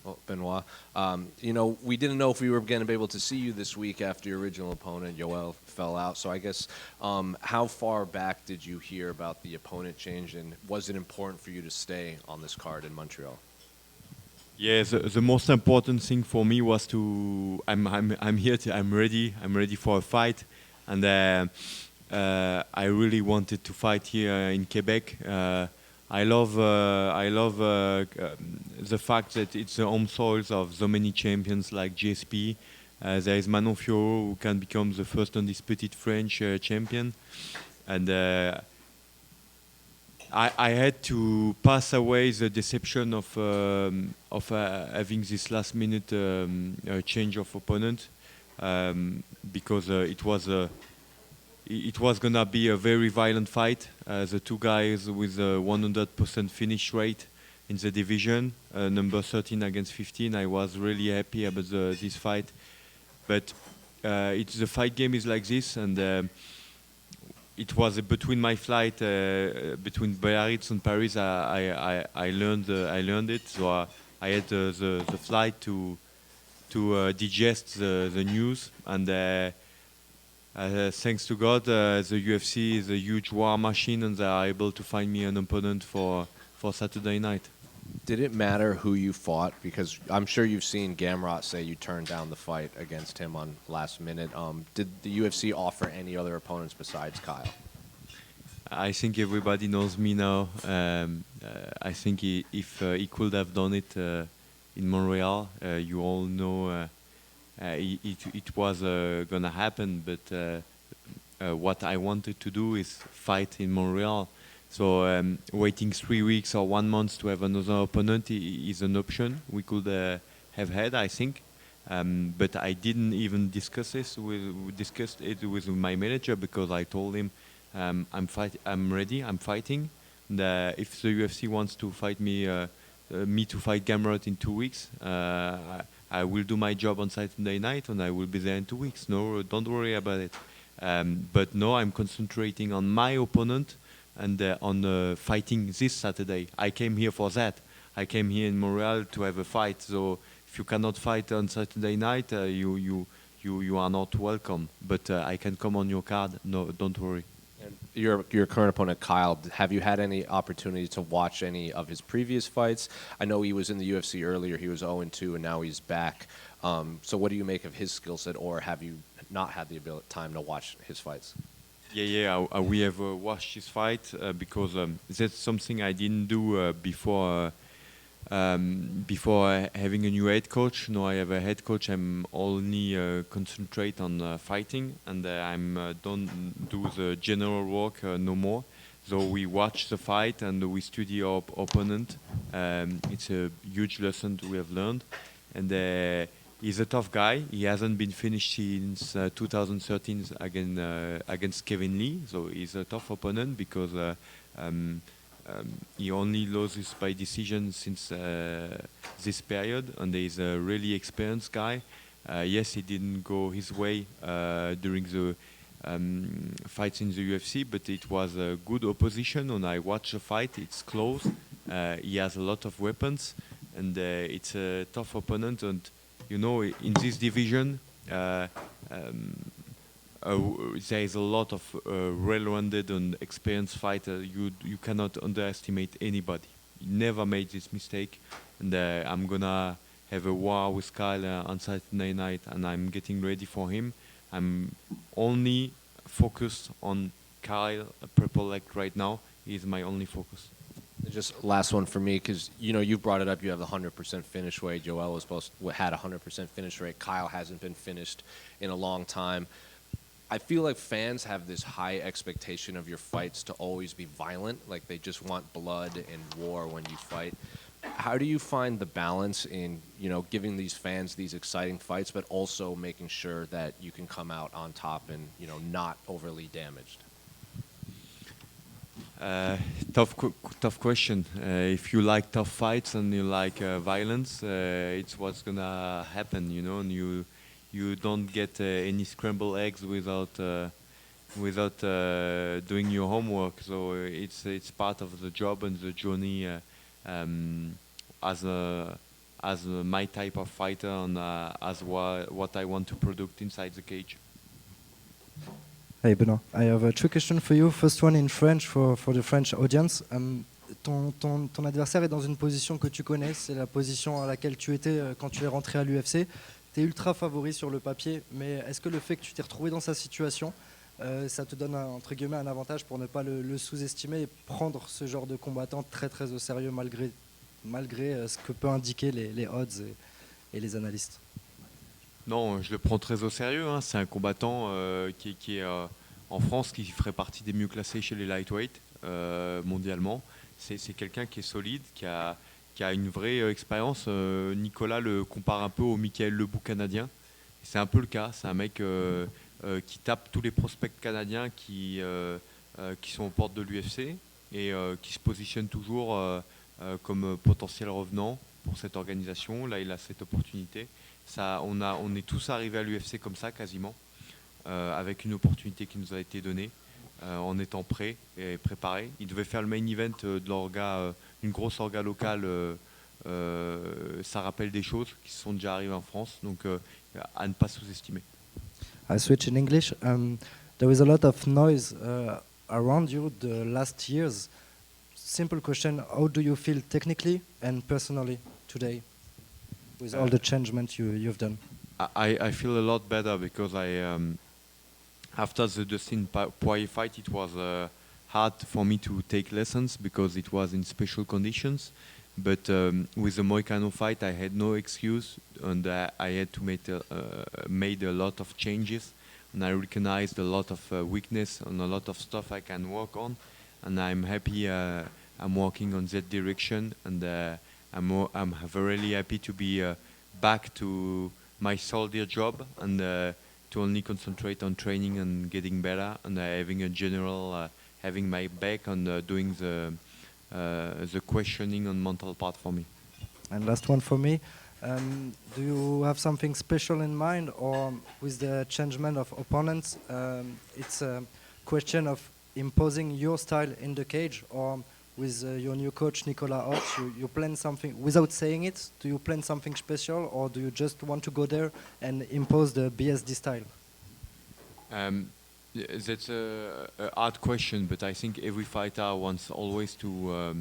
Well, Benoit, you know, we didn't know if we were going to be able to see you this week after your original opponent, Yoel, fell out. So I guess, how far back did you hear about the opponent change, and was it important for you to stay on this card in Montreal? Yeah, the most important thing for me was to I'm here to I'm ready for a fight, and I really wanted to fight here in Quebec. I love the fact that it's the home soils of so many champions like GSP. There is Manon Fiorot who can become the first undisputed French champion, and I had to pass away the deception of having this last minute change of opponent, because it was gonna be a very violent fight. The two guys with a 100% finish rate in the division, number 13 against 15. I was really happy about this fight, but the fight game is like this, and it was between my flight between Biarritz and Paris. I learned it, so I had the flight to digest the news, and thanks to God, the UFC is a huge war machine, and they are able to find me an opponent for Saturday night. Did it matter who you fought? Because I'm sure you've seen Gamrot say you turned down the fight against him on last minute. Did the UFC offer any other opponents besides Kyle? I think everybody knows me now. I think if he could have done it in Montreal, you all know it was gonna happen. But what I wanted to do is fight in Montreal. So waiting 3 weeks or 1 month to have another opponent is an option we could have had, I think. But I didn't even discuss discussed it with my manager, because I told him I'm ready. I'm fighting. And, if the UFC wants to fight me to fight Gamrot in 2 weeks, I will do my job on Saturday night, and I will be there in 2 weeks. No, don't worry about it. But no, I'm concentrating on my opponent and on fighting this Saturday. I came here for that. I came here in Montreal to have a fight. So if you cannot fight on Saturday night, you are not welcome. But I can come on your card. No, don't worry. And your current opponent, Kyle, have you had any opportunity to watch any of his previous fights? I know he was in the UFC earlier. He was 0-2, and now he's back. So what do you make of his skill set, or have you not had the time to watch his fights? Yeah. We have watched his fight because that's something I didn't do before having a new head coach. Now I have a head coach. I'm only concentrate on fighting, and I'm don't do the general work no more. So we watch the fight and we study our opponent. It's a huge lesson we have learned, and he's a tough guy. He hasn't been finished since 2013 against Kevin Lee, so he's a tough opponent because he only loses by decision since this period, and he's a really experienced guy. Yes, he didn't go his way during the fights in the UFC, but it was a good opposition. And I watched the fight; it's close. He has a lot of weapons, and it's a tough opponent. And you know, in this division, there is a lot of well-rounded and experienced fighter. You cannot underestimate anybody. He never made this mistake, and I'm gonna have a war with Kyle on Saturday night, and I'm getting ready for him. I'm only focused on Kyle Prepolec right now. He's my only focus. Just last one for me, because you know you brought it up. You have the 100% finish rate. Joel had a 100% finish rate. Kyle hasn't been finished in a long time. I feel like fans have this high expectation of your fights to always be violent, like they just want blood and war when you fight. How do you find the balance in, you know, giving these fans these exciting fights, but also making sure that you can come out on top and, you know, not overly damaged? Tough question. If you like tough fights and you like violence, it's what's gonna happen, you know. And you don't get any scrambled eggs without doing your homework. So it's part of the job and the journey um, as a as my type of fighter and as what I want to produce inside the cage. Hey Benoit, I have three questions for you. First one in French for the French audience. Ton adversaire est dans une position que tu connais, c'est la position à laquelle tu étais quand tu es rentré à l'UFC. Tu es ultra favori sur le papier, mais est-ce que le fait que tu t'es retrouvé dans sa situation, ça te donne entre guillemets un avantage pour ne pas le sous-estimer et prendre ce genre de combattant très très au sérieux malgré ce que peut indiquer les odds et les analystes? Non, je le prends très au sérieux. Hein. C'est un combattant qui est en France, qui ferait partie des mieux classés chez les lightweight mondialement. C'est quelqu'un qui est solide, qui a une vraie expérience. Nicolas le compare un peu au Michael Lebou canadien. C'est un peu le cas. C'est un mec qui tape tous les prospects canadiens qui sont aux portes de l'UFC et qui se positionne toujours comme potentiel revenant pour cette organisation. Là, il a cette opportunité. On est tous arrivés à l'UFC comme ça, quasiment, avec une opportunité qui nous a été donnée, en étant prêts et préparés. Il devait faire le main event de l'orga, une grosse orga locale. Ça rappelle des choses qui sont déjà arrivées en France, donc à ne pas sous-estimer. I switch in English. There is a lot of noise around you the last years. Simple question, how do you feel technically and personally today with all the changements you've done? I feel a lot better because after the Dustin Poirier fight, it was hard for me to take lessons because it was in special conditions. But with the Moicano fight, I had no excuse, and I had to made a lot of changes, and I recognized a lot of weakness and a lot of stuff I can work on, and I'm happy I'm working on that direction, and I'm really happy to be back to my soldier job and to only concentrate on training and getting better, and having a general having my back on doing the questioning on mental part for me. And last one for me, do you have something special in mind, or with the changement of opponents, it's a question of imposing your style in the cage, or with your new coach Nicolas Hotz, you plan something, without saying it, do you plan something special, or do you just want to go there and impose the BSD style? That's a hard question, but I think every fighter wants always to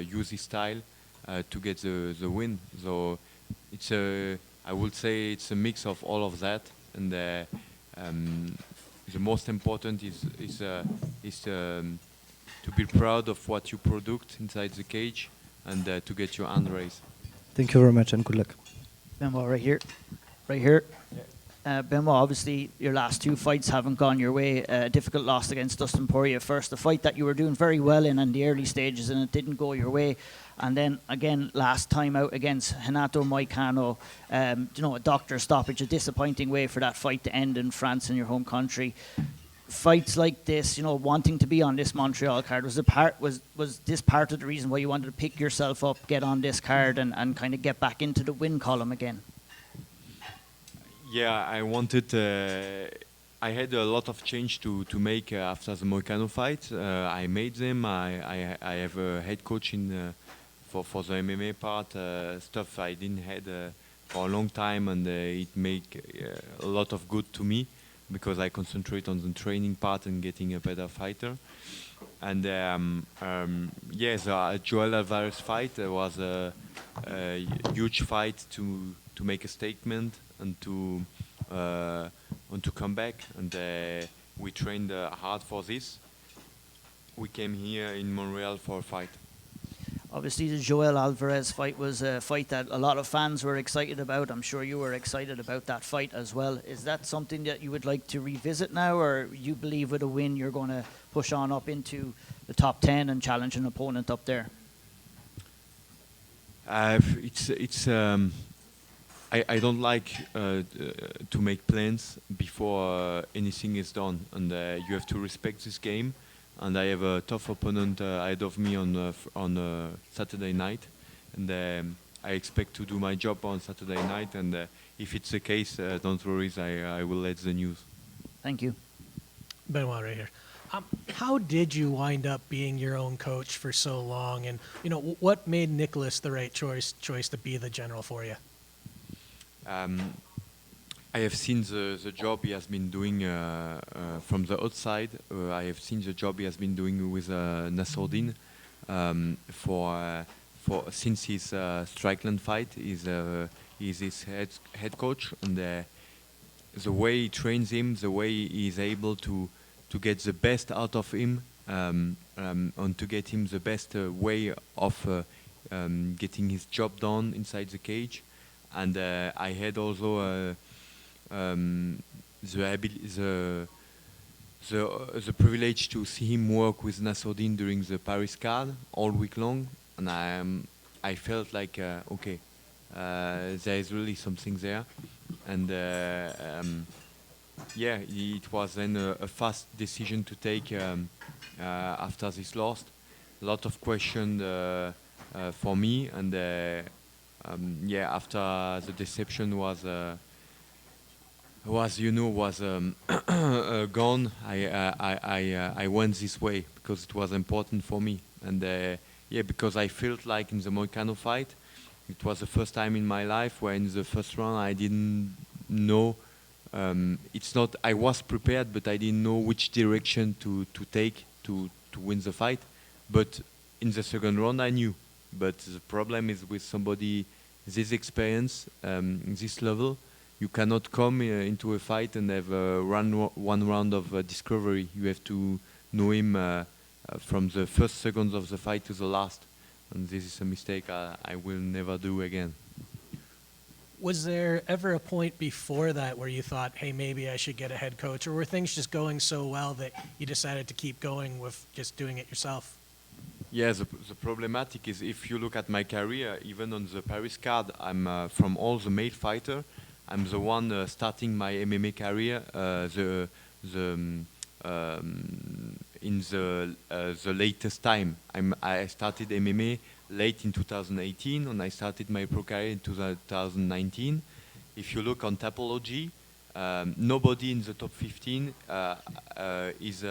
use his style to get the win. So I would say it's a mix of all of that, and the most important is to be proud of what you produce inside the cage and to get your hand raised. Thank you very much and good luck. Benoit, right here. Right here. Benoit, obviously your last two fights haven't gone your way. Difficult loss against Dustin Poirier first. The fight that you were doing very well in the early stages, and it didn't go your way. And then again last time out against Renato Moicano, a doctor stoppage, a disappointing way for that fight to end in France, in your home country. Fights like this, wanting to be on this Montreal card, was this part of the reason why you wanted to pick yourself up, get on this card, and kind of get back into the win column again? Yeah, I wanted. I had a lot of change to make after the Moicano fight. I made them. I have a head coach for the MMA part, stuff I didn't had for a long time, and it make a lot of good to me, because I concentrate on the training part and getting a better fighter. And yes, Joel Alvarez fight was a huge fight to make a statement and to come back. And we trained hard for this. We came here in Montreal for a fight. Obviously, the Joel Alvarez fight was a fight that a lot of fans were excited about. I'm sure you were excited about that fight as well. Is that something that you would like to revisit now, or you believe with a win you're going to push on up into the top 10 and challenge an opponent up there? I don't like to make plans before anything is done, and you have to respect this game. And I have a tough opponent ahead of me on Saturday night, and I expect to do my job on Saturday night. And if it's the case, don't worry, I will let the news. Thank you. Benoit right here. How did you wind up being your own coach for so long? And, what made Nicholas the right choice to be the general for you? I have seen the job he has been doing from the outside. I have seen the job he has been doing with Nassourdine for since his Strickland fight. He's his head coach, and the way he trains him, the way he is able to get the best out of him, and to get him the best way of getting his job done inside the cage. And I had also the privilege to see him work with Nassourdine during the Paris card all week long, and I felt like okay, there is really something there, and yeah, it was then a fast decision to take after this loss. A lot of questions for me, and yeah, after the deception was gone, I went this way because it was important for me, and yeah, because I felt like in the Moicano fight, it was the first time in my life where in the first round I didn't know. It's not I was prepared, but I didn't know which direction to take to win the fight. But in the second round I knew. But the problem is with somebody this experience, this level, you cannot come into a fight and have one round of discovery. You have to know him from the first seconds of the fight to the last. And this is a mistake I will never do again. Was there ever a point before that where you thought, hey, maybe I should get a head coach? Or were things just going so well that you decided to keep going with just doing it yourself? Yeah, the problematic is if you look at my career, even on the Paris card, I'm from all the male fighter, I'm the one starting my MMA career in the latest time. I started MMA late in 2018, and I started my pro career in 2019. If you look on Tapology, nobody in the top 15 is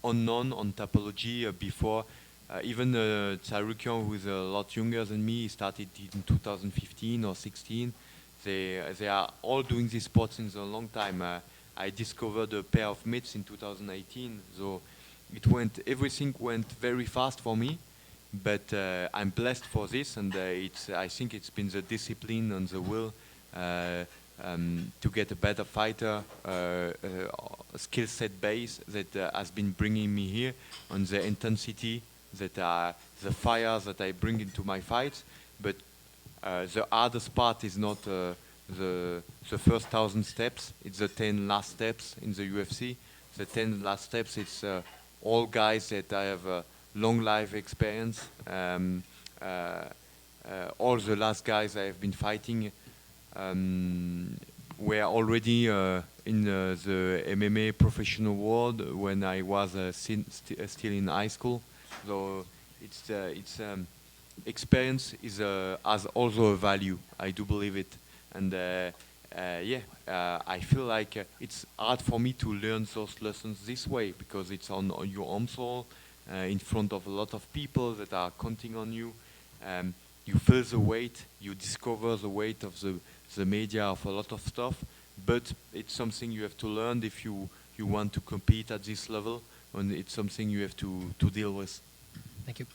unknown on Tapology before. Even Tsarukian, who is a lot younger than me, started in 2015 or 16. They are all doing this sport since a long time. I discovered a pair of mitts in 2018, so everything went very fast for me. But I'm blessed for this, and I think it's been the discipline and the will to get a better fighter, skill set base that has been bringing me here, and the intensity, that the fire that I bring into my fights. But the hardest part is not the first 1,000 steps, it's the 10 last steps in the UFC. The 10 last steps, it's all guys that I have long life experience. All the last guys I have been fighting were already in the MMA professional world when I was still in high school. So it's experience has also a value. I do believe it, and yeah, I feel like it's hard for me to learn those lessons this way because it's on your own soul, in front of a lot of people that are counting on you. You feel the weight, you discover the weight of the media, of a lot of stuff, but it's something you have to learn if you want to compete at this level, and it's something you have to deal with. Thank you.